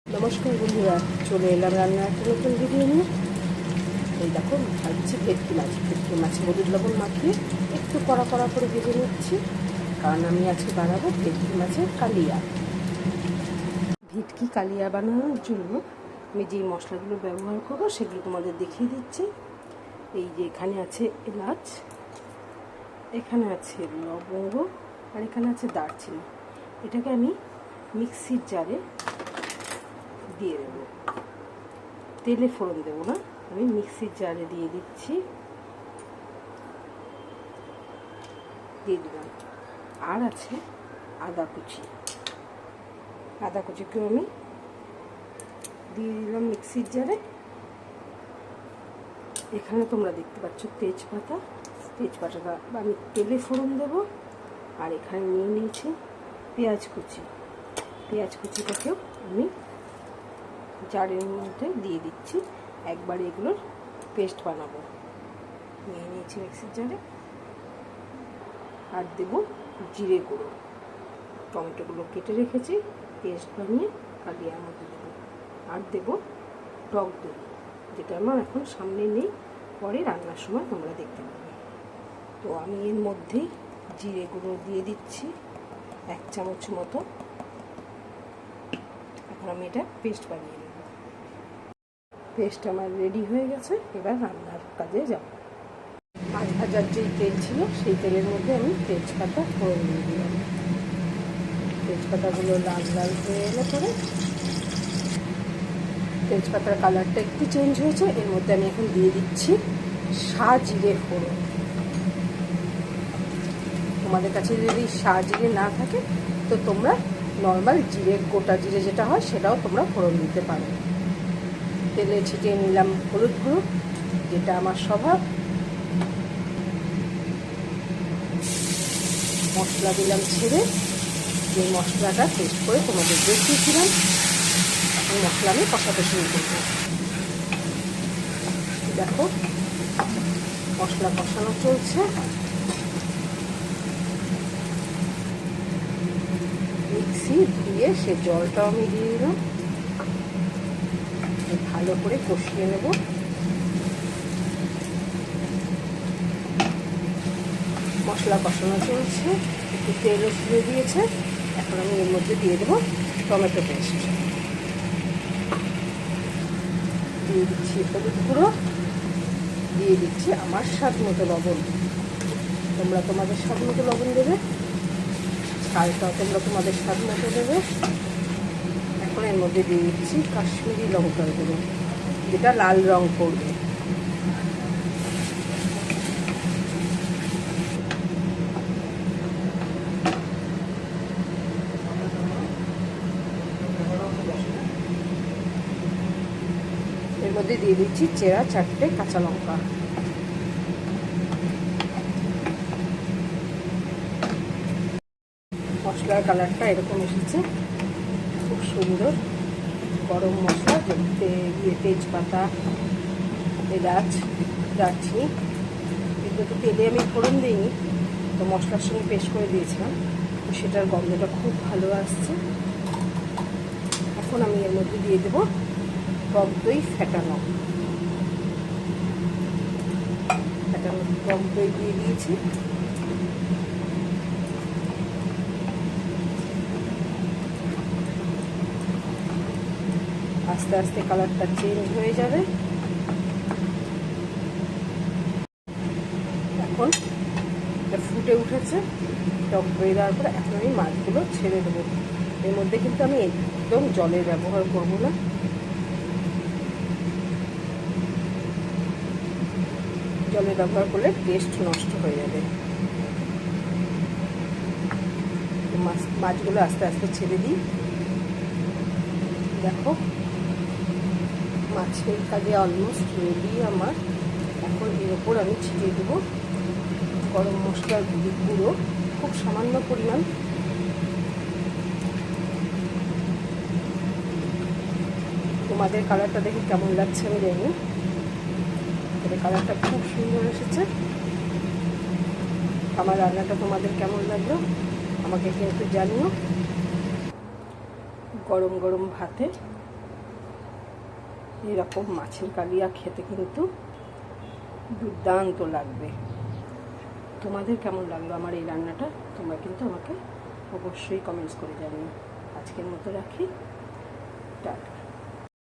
নমস্কার বন্ধুরা, চলে এলাম রান্নার একটা নতুন ভিডিও নিয়ে। এই দেখো, ভাজছি ভেটকি মাছ হলুদ লবণ মাখিয়ে একটু কড়া কড়া করে ভেজে নিচ্ছি, কারণ আমি আজকে বানাবো ভেটকি মাছের কালিয়া। ভেটকি কালিয়া বানানোর জন্য আমি যেই মশলাগুলো ব্যবহার করবো সেগুলো তোমাদের দেখিয়ে দিচ্ছি। এই যে এখানে আছে এলাচ, এখানে আছে লবঙ্গ, আর এখানে আছে দারচিনি। এটাকে আমি মিক্সির জারে দিয়ে দেবো, তেলে ফোড়ন দেবো না, আমি মিক্সির জারে দিয়ে দিচ্ছি, দিয়ে দিলাম। আর আছে আদা কুচিকেও আমি দিয়ে দিলাম মিক্সির জারে। এখানে তোমরা দেখতে পাচ্ছ তেজপাতাটা আমি তেলে ফোড়ন দেবো। আর এখানে নিয়ে নিয়েছি পেঁয়াজ কুচিটাকেও আমি জারের মধ্যে দিয়ে দিচ্ছি, একবার এগুলোর পেস্ট বানাবো। নিয়ে নিয়েছি মিক্সির জারে। আর দেবো জিরে গুঁড়ো, টমেটোগুলো কেটে রেখেছি, পেস্ট বানিয়ে কালিয়ার মধ্যে দেবো। আর দেবো টক দই, যেটা আমার এখন সামনে নেই, পরে রান্নার সময় তোমরা দেখতে পাবে। তো আমি এর মধ্যেই জিরে গুঁড়ো দিয়ে দিচ্ছি 1 চামচ মতো। এখন আমি এটা পেস্ট বানিয়ে নেব। পেস্ট আমার রেডি হয়ে গেছে, এবার রান্নার কাজে যাব। মাছ ভাজার যেই তেল ছিল সেই তেলের মধ্যে আমি তেজপাতা ফোড়ন দিয়ে দিলাম। তেজপাতাগুলো লাল লাল হয়ে এলে পরে তেজপাতার কালারটা একটু চেঞ্জ হয়েছে, এর মধ্যে আমি এখন দিয়ে দিচ্ছি সাজিরে ফোড়ন। তোমাদের কাছে যদি সাজিরে না থাকে তো তোমরা নর্মাল জিরে, গোটা জিরে যেটা হয় সেটাও তোমরা ফোড়ন দিতে পারো। তেলে ছিটিয়ে নিলাম হলুদ গুঁড়ো, যেটা আমার স্বভাব। মশলা দিলাম ছেড়ে, যে মশলাটা পেস্ট করে তোমাদের দেখিয়েছিলাম। এখন মশলা আমি কষাতে শুরু করবো। দেখো, মশলা কষানো চলছে। মিক্সি ধুয়ে সে জলটাও আমি দিয়ে দিলাম, ভালো করে কষিয়ে নেব। মশলা কষানো চলছে, একটু তেলও ছেড়ে দিয়েছে। এখন আমি এর মধ্যে দিয়ে দেবো টমেটো পেস্ট, দিয়ে দিচ্ছি হলুদ গুঁড়ো, দিয়ে দিচ্ছি আমার স্বাদ মতো লবণ। তোমরা তোমাদের স্বাদ মতো লবণ দেবে, ঝালটাও তোমরা তোমাদের স্বাদ মতো দেবে। এখন এর মধ্যে দিয়ে দিচ্ছি কাশ্মীরি লঙ্কার গুঁড়ো, যেটা লাল রং করবে। এর মধ্যে দিয়ে দিচ্ছি চেরা 4টে কাঁচা লঙ্কা। মশলার কালারটা এরকম এসেছে, খুব সুন্দর। গরম মশলা, তেজপাতা, এলাচ, দারচিনি, এগুলো তো তেলে আমি ফোড়ন দিইনি, তো মশলার সঙ্গে পেস্ট করে দিয়েছিলাম, তো সেটার গন্ধটা খুব ভালো আসছে। এখন আমি এর মধ্যে দিয়ে দেবো টক দই ফেটানো টক দই দিয়ে দিয়েছি। আস্তে আস্তে কালারটা চেঞ্জ হয়ে যাবে। এখন এটা ফুটে উঠেছে, টক দই দেওয়ার পরে এখন আমি মাছগুলো ছেড়ে দেবো। এর মধ্যে কিন্তু আমি একদম জলের ব্যবহার করব না। জলের ব্যবহার করলে টেস্ট নষ্ট হয়ে যাবে। মাছগুলো আস্তে আস্তে ছেড়ে দিই। দেখো, মাছের কাজে অলমোস্ট রেডি আমার। এখন এর ওপর আমি ছিটিয়ে দেবো গরম মশলার গুঁড়ো, খুব সামান্য পরিমাণ। তোমাদের কালারটা দেখে কেমন লাগছে আমি জানি, তবে কালারটা খুব সুন্দর এসেছে। আমার রান্নাটা তোমাদের কেমন লাগলো আমাকে কিন্তু জানিও। গরম গরম ভাতে এরকম মাছের কালিয়া খেতে কিন্তু দুর্দান্ত লাগবে। তোমাদের কেমন লাগলো আমার এই রান্নাটা তোমরা কিন্তু আমাকে অবশ্যই কমেন্টস করে জানিও। আজকের মতো রাখি, টাটা।